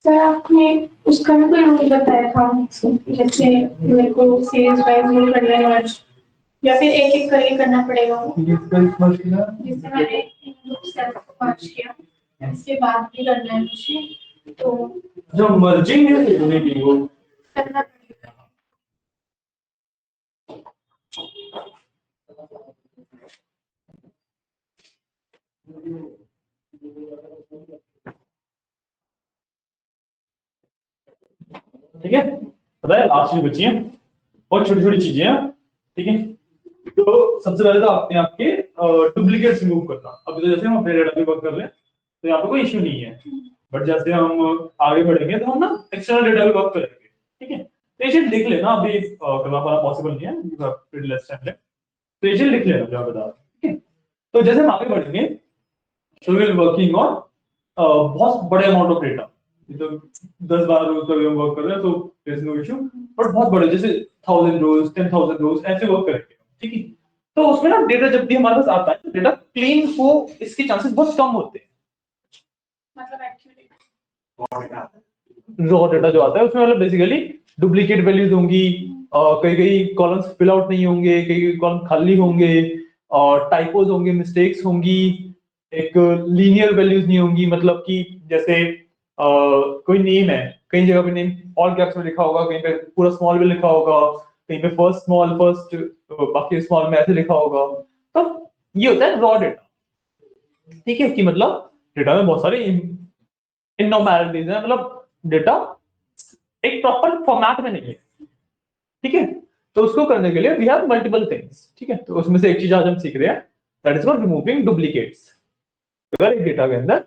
सर आपने उसका भी कोई रूल बताया था, जैसे मेरे को सीरीज वाइज रूल करना है आज, या फिर एक एक करके करना पड़ेगा वो, जैसे मैंने सेल्फ को पांच किया, इसके बाद भी करना है मुझे, तो जो मर्जिंग है यूनिटी वो करना पड़ेगा। ठीक है, पता है लास्ट में बची है और छोटी छोटी चीजें हैं, ठीक है। तो सबसे पहले तो आपने आपके डुप्लीकेट्स रिमूव करना। अभी तो जैसे हम अपने डेटा पे वर्क कर रहे हैं तो यहाँ पे कोई इश्यू नहीं है, बट जैसे हम आगे बढ़ेंगे तो हम ना एक्सटर्नल डेटा पे वर्क करेंगे, ठीक है। तो ये चीज लिख लेना, अभी करना पॉसिबल नहीं है, pretty less time left। तो ये चीज लिख लेना जो आप बता रहे हैं, ठीक है। तो जैसे हम आगे बढ़ेंगे तो विल वर्किंग ऑन बहुत बड़े अमाउंट ऑफ डेटा, ये तो 10-12 रोज का हम वर्क कर रहे हैं, तो there is no issue. But बहुत बड़े जैसे 1000 रोज 10,000 रोज ऐसे वर्क करेंगे, ठीक है। तो उसमें ना डेटा जब भी हमारे पास आता है तो डेटा क्लीन हो इसके चांसेस बहुत कम होते हैं। मतलब एक्चुअली रॉ डेटा जो आता है उसमें मतलब बेसिकली डुप्लीकेट वैल्यूज होंगी, कई कई कॉलम्स फिल आउट नहीं होंगे, कई कई कॉलम खाली होंगे, और टाइपोज होंगे, मिस्टेक्स होंगी, एक लीनियर वैल्यूज नहीं होंगी। मतलब कि जैसे कोई नेम है, कई जगह पे नेम ऑल कैप्स में लिखा होगा, कहीं पे पूरा स्मॉल में लिखा होगा, कहीं पे फर्स्ट स्मॉल फर्स्ट बाकी स्मॉल में ऐसे लिखा होगा। तो ये होता है रॉ डेटा, ठीक है। कि मतलब डेटा में बहुत सारे इननॉर्मैलिटीज है, मतलब डेटा एक प्रॉपर फॉर्मेट में नहीं है, ठीक है। तो उसको करने के लिए वी हैव मल्टीपल थिंग्स, ठीक है। तो उसमें से एक चीज आज हम सीख रहे हैं, that is called removing duplicates. अगर एक डेटा के अंदर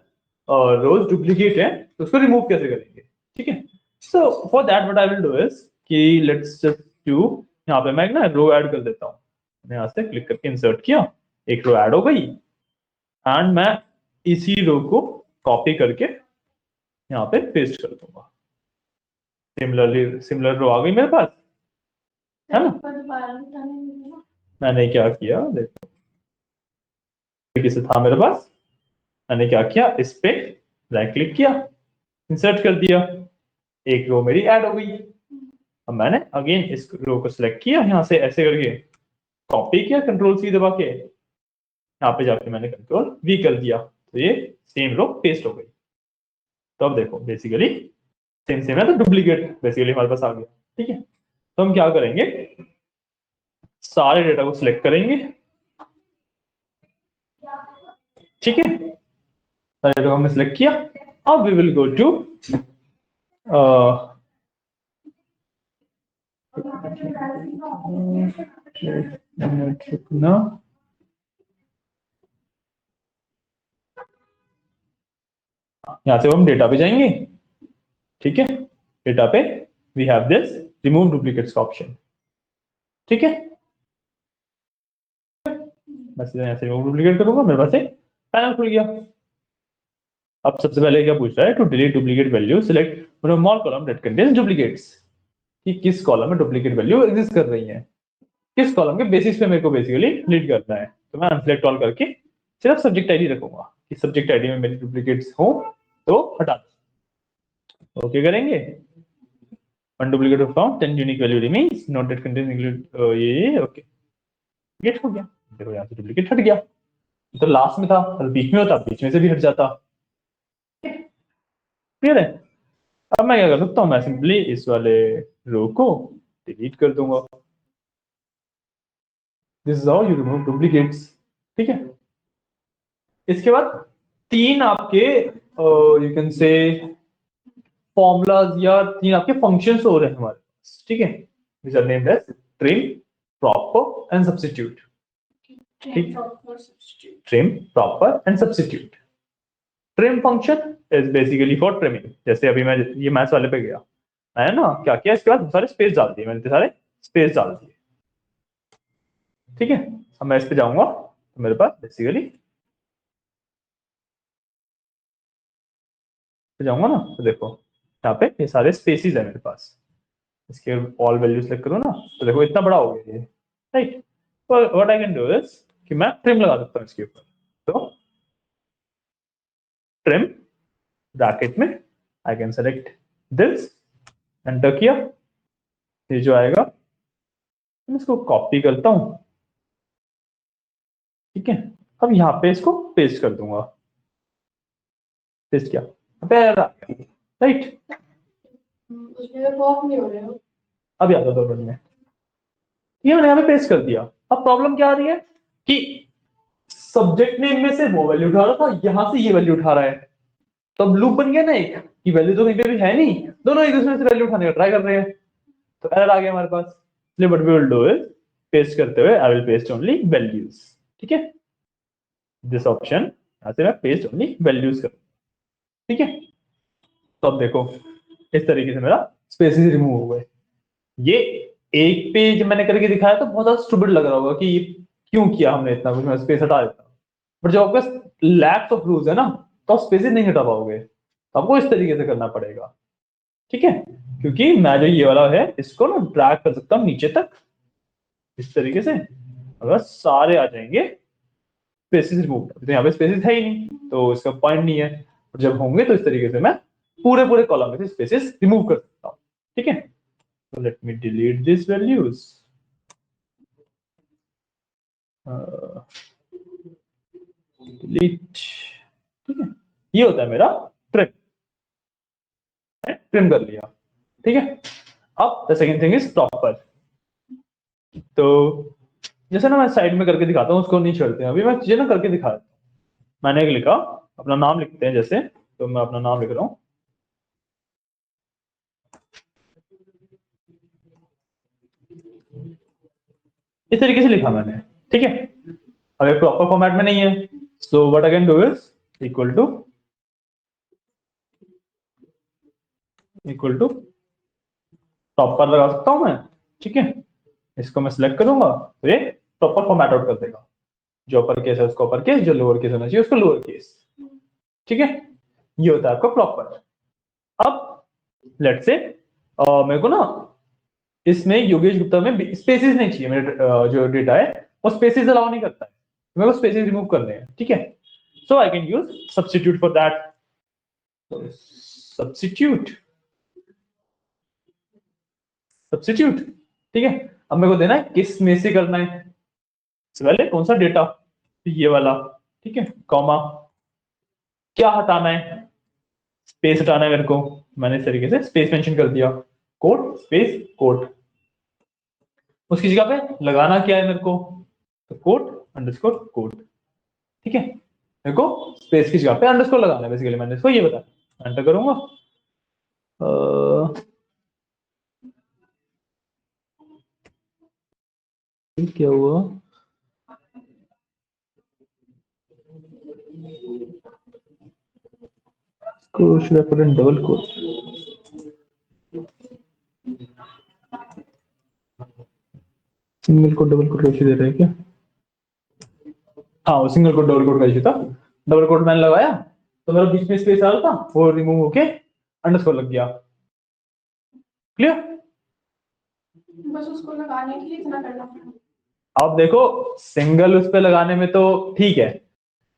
रोज डुप्लीकेट है तो उसको रिमूव कैसे करेंगे, ठीक है। So for that what I will do is कि लेट्स जस्ट डू, यहाँ पे मैं एक ना रो ऐड कर देता हूँ। मैंने यहाँ से क्लिक करके इंसर्ट किया, एक रो ऐड हो गई, एंड मैं इसी रो को कॉपी करके यहाँ पे पेस्ट कर दूंगा। सिमिलर रो आ गई मेरे पास, है ना। मैंने क्या किया देखो, किसी था मेरे पास, मैंने क्या किया, इस पे राइट क्लिक किया, इंसर्ट कर दिया, एक रो मेरी ऐड हो गई। अब मैंने अगेन इस रो को सिलेक्ट किया, यहाँ से ऐसे करके कॉपी किया, कंट्रोल सी दबा के यहाँ पे जाके मैंने कंट्रोल वी कर दिया, तो ये सेम रो पेस्ट हो गई। तो अब देखो बेसिकली सेम सेम है, तो डुप्लीकेट बेसिकली हमारे पास आ गया, ठीक है। तो हम क्या करेंगे, सारे डेटा को सिलेक्ट करेंगे, ठीक है। सारे डेटा को हमने सिलेक्ट किया। अब वी विल गो टू ना, यहाँ से हम डेटा पे जाएंगे, ठीक है। डेटा पे we have this remove duplicates का ऑप्शन, ठीक है। मैं सीधा यहाँ से रिमूव डुप्लीकेट करूंगा, मेरे पास एक पैनल खुल गया। अब सबसे पहले क्या पूछ रहा है, to delete duplicate value select from small column that contains duplicates, कि किस कॉलम में डुप्लीकेट वैल्यू एग्जिस्ट कर रही है, किस कॉलम के बेसिस पे मेरे को बेसिकली डिलीट करना है। तो मैं अनसेलेक्ट ऑल करके सिर्फ सब्जेक्ट आईडी रखूंगा, कि सब्जेक्ट आईडी में मेरी डुप्लीकेट्स हो तो हटा दो, ओके करेंगे। One duplicate of found 10 unique value remains not that contains include, ये ओके गेट हो गया। देखो यहाँ से डुप्लीकेट हट गया, तो लास्ट में था, बीच में होता बीच में से भी हट जाता, क्लियर है। अब मैं क्या कर सकता हूँ, मैं सिंपली इस वाले रो को डिलीट कर दूंगा। This is how you remove duplicates, ठीक है। इसके बाद तीन आपके यू कैन से फॉर्मूलाज या तीन आपके फंक्शंस हो रहे हैं हमारे पास, ठीक है। This are named as trim, proper and substitute, ठीक। Trim, proper and substitute. Trim function is basically for trimming, जैसे अभी मैं ये मैथ्स वाले पे गया, मैंने ना क्या किया, इसके बाद सारे स्पेस डाल दिए, मैंने सारे स्पेस डाल दिए, ठीक है। अब मैं इस पे जाऊंगा तो मेरे पास बेसिकली जाऊंगा ना, तो देखो यहाँ पे ये सारे स्पेसिस है मेरे पास, इसके ऑल वैल्यू सेलेक्ट करो ना, तो देखो इतना बड़ा हो गया ये, राइट। तो what I can do is कि मैं ट्रिम लगा सकता हूँ इसके ऊपर। तो ट्रिम ब्रैकेट में I can select this, enter किया, ये जो आएगा मैं इसको कॉपी करता हूँ, ठीक है। अब यहाँ पे इसको पेस्ट कर दूंगा, पेस्ट किया, राइट। उसमें पॉप नहीं हो रहे हो। अब आता 2 मिनट में, ये मैंने यहाँ पे पेस्ट कर दिया। अब प्रॉब्लम क्या आ रही है कि सब्जेक्ट नेम में से वो वैल्यू उठा रहा था, यहां से ये वैल्यू उठा रहा है, तो अब लूप बन गया ना एक, कि वैल्यू तो कहीं पे भी है नहीं, दोनों एक दूसरे से वैल्यू उठाने का ट्राई कर रहे हैं, तो एरर आ गया हमारे पास। इसलिए what we will do is paste करते हुए I will paste only values, ठीक है। दिस ऑप्शन यहाँ से मैं पेस्ट ओनली वैल्यूज करूँ, ठीक है। तो अब देखो इस तरीके से मेरा स्पेसेस रिमूव हो गए। ये एक पेज मैंने करके दिखाया तो बहुत ज्यादा स्टूपिड लग रहा होगा कि ये क्यों किया हमने इतना कुछ, मैं स्पेस हटा देता हूँ। बट जब आपके लैक्स ऑफ रूल्स है ना, तो आप स्पेसेस नहीं हटा पाओगे। आपको इस तरीके से करना पड़ेगा, ठीक है, क्योंकि मैं जो ये वाला है इसको ना ड्रैग कर सकता हूँ नीचे तक इस तरीके से, अगर सारे आ जाएंगे स्पेसिस रिमूव, तो यहाँ पे स्पेसिस है ही नहीं तो इसका पॉइंट नहीं है, और जब होंगे तो इस तरीके से मैं पूरे पूरे कॉलम में से स्पेसिस रिमूव कर सकता हूँ, ठीक है। तो let me delete this values, delete, ठीक है, ये होता है मेरा ट्रिम, ट्रिम कर लिया, ठीक है। अब the second thing is proper, तो जैसे ना मैं साइड में करके दिखाता हूँ, उसको नहीं छोड़ते हैं अभी, मैं चीजें ना करके दिखा, मैंने एक लिखा, अपना नाम लिखते हैं जैसे, तो मैं अपना नाम लिख रहा हूँ, इस तरीके से लिखा मैंने, ठीक है। अगर प्रॉपर फॉर्मेट में नहीं है, so what I can do is equal to proper लगा सकता हूं मैं, ठीक है। इसको मैं सिलेक्ट करूंगा तो ये प्रॉपर फॉर्मेट आउट कर देगा, जो अपर केस है उसको अपर केस, जो लोअर केस होना चाहिए उसको लोअर केस, ठीक है। ये होता है आपका प्रॉपर। अब लेट्स से मेरे को ना इसमें योगेश गुप्ता में स्पेसिस नहीं चाहिए, मेरे जो डेटा है वो स्पेसिस अलाउ नहीं करता है, मेरे को स्पेसिस रिमूव करने हैं, ठीक है। So I can use substitute for that, substitute, substitute, ठीक है। अब मेरे को देना है किस में से करना है, पहले कौन सा डेटा, ये वाला, ठीक है, कॉमा, क्या हटाना है, स्पेस हटाना है मेरे को, मैंने इस तरीके से स्पेस मेंशन कर दिया, कोट स्पेस कोट, उसकी जगह पे लगाना क्या है मेरे को, तो कोट अंडरस्कोर कोट, ठीक है। मेरे को स्पेस की जगह पे अंडरस्कोर लगाना है बेसिकली, मैंने इसको ये बताया, एंटर करूंगा, क्या हुआ, should I put in double quote? Single quote double quote issue दे रहा है क्या? हाँ, वो सिंगल कोट डबल कोट का इशू था, डबल कोट मैंने लगाया तो मेरा बीच में स्पेस आ रहा था, वो रिमूव होके अंडरस्कोर लग गया, क्लियर। बस उसको लगाने के लिए इतना करना पड़ेगा। अब देखो सिंगल उस पे लगाने में तो ठीक है,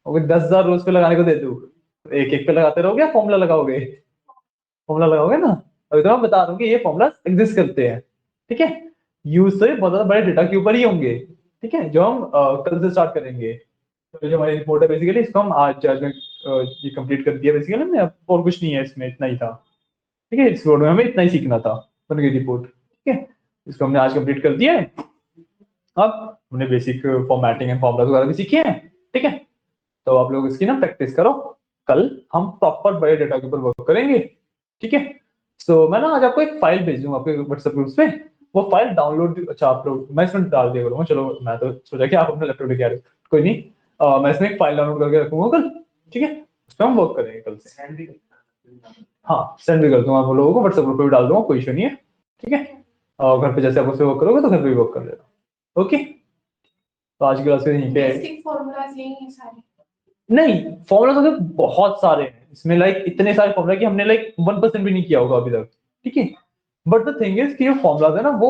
अगर 10,000 रोज पे लगाने को दे दूं, एक एक पे लगाते रहोगे या फॉर्मूला लगाओगे, फॉर्मूला लगाओगे ना, अभी तो मैं बता दूं कि ये फॉर्मूला एग्जिस्ट करते हैं, ठीक है। यूज तो ये बहुत ज्यादा बड़े डेटा के ऊपर ही होंगे, ठीक है, जो हम कल से स्टार्ट करेंगे, तो जो हमारी रिपोर्ट है बेसिकली इसको हम आज में ये कंप्लीट कर दिया बेसिकली, मैं और कुछ नहीं है इसमें, इतना ही था, ठीक है। इस रिपोर्ट में हमें इतना ही सीखना था, बन गई रिपोर्ट, ठीक है, इसको हमने आज कंप्लीट कर दिया है। अब हमने बेसिक फॉर्मेटिंग एंड फॉर्मूला वगैरह भी सीखे हैं, ठीक है। तो आप लोग इसकी ना प्रैक्टिस करो, कल हम प्रॉपर बड़े डेटा के ऊपर वर्क करेंगे, ठीक है। सो मैं ना आज आपको एक फाइल भेज दूंगा आपके व्हाट्सएप ग्रुप पे, वो फाइल डाउनलोड, अच्छा आप लोग, मैं इसमें डाल दिया करूंगा, चलो मैं तो सोचा कि आप अपना लैपटॉप लेके आ रहे हो, कोई नहीं, मैं इसमें एक फाइल डाउनलोड करके रखूंगा कल, ठीक है, उस पर हम वर्क करेंगे कल से। हाँ, सेंड भी कर दूंगा आप लोगों को, व्हाट्सएप ग्रुप पे भी डाल दूंगा, कोई इशू नहीं है, ठीक है। और घर पे जैसे आप उससे वर्क करोगे तो घर पे भी वर्क कर लेना, ओके। तो आज की क्लास यहीं पे बेसिक फॉर्मूलाज यही हैं सारे, नहीं, फॉर्मूला तो बहुत सारे हैं इसमें, लाइक इतने सारे फॉर्मूला कि हमने लाइक 1% भी नहीं किया होगा अभी तक, ठीक है। बट द थिंग इज कि जो फॉर्मूलाज है ना वो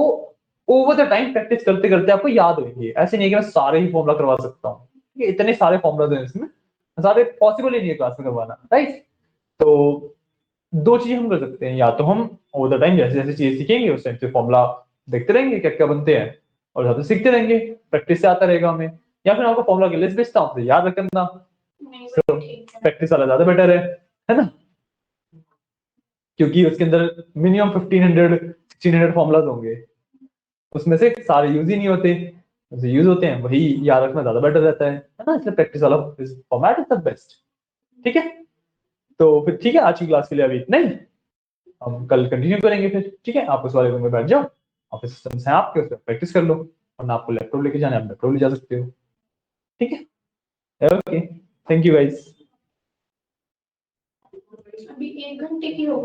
ओवर द टाइम प्रैक्टिस करते करते आपको याद होंगे, ऐसे नहीं है कि मैं सारे ही फॉर्मूला करवा सकता हूँ, ठीक है, इतने सारे फॉर्मूलाज हैं इसमें, सारे पॉसिबल ही नहीं है क्लास में करवाना, राइट। तो दो चीजें हम कर सकते हैं, या तो हम ओवर द टाइम जैसे जैसे चीजें सीखेंगे उस टाइम से फॉर्मूला देखते रहेंगे क्या क्या बनते हैं, और साथ में सीखते रहेंगे, प्रैक्टिस से आता रहेगा हमें, या फिर आपको फॉर्मूला की लिस्ट भेजता हूँ तो याद रखना, नहीं तो वही ठीक है। प्रैक्टिस वाला ज्यादा बेटर है ना, क्योंकि उसके अंदर मिनिमम 1500 1600 फॉर्मूलाज होंगे, उसमें से सारे यूज ही नहीं होते, जो यूज होते हैं वही याद रखना ज्यादा बेटर रहता है ना, इसलिए प्रैक्टिस वाला फॉर्मेट इज द बेस्ट, ठीक है। तो फिर ठीक है, आज की क्लास के लिए अभी इतना ही, हम कल कंटिन्यू करेंगे फिर, ठीक है। आप उस वाले रूम में बैठ जाओ, ऑफिस सिस्टम्स हैं आपके, उस पर प्रैक्टिस कर लो, वरना आपको लैपटॉप लेके जाना है, आप लैपटॉप ले जा सकते हो, ठीक है, ओके, थैंक यू गाइस। अभी 1 घंटे की हो,